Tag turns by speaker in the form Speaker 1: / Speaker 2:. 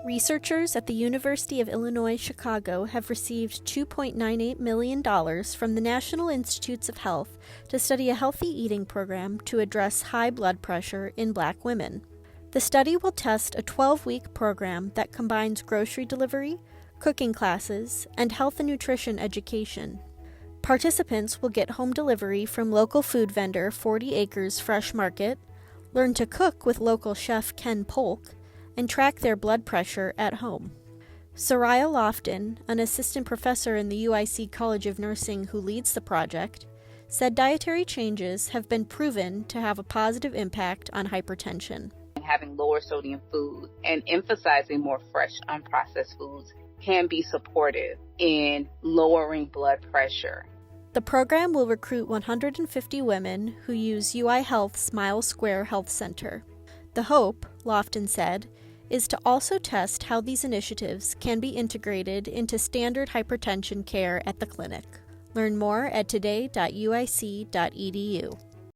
Speaker 1: Researchers at the University of Illinois Chicago have received $2.98 million from the National Institutes of Health to study a healthy eating program to address high blood pressure in Black women. The study will test a 12-week program that combines grocery delivery, cooking classes, and health and nutrition education. Participants will get home delivery from local food vendor 40 Acres Fresh Market, learn to cook with local chef Ken Polk, and track their blood pressure at home. Saria Lofton, an assistant professor in the UIC College of Nursing who leads the project, said dietary changes have been proven to have a positive impact on hypertension.
Speaker 2: Having lower sodium food and emphasizing more fresh, unprocessed foods can be supportive in lowering blood pressure.
Speaker 1: The program will recruit 150 women who use UI Health's Mile Square Health Center. The hope, Lofton said, is to also test how these initiatives can be integrated into standard hypertension care at the clinic. Learn more at today.uic.edu.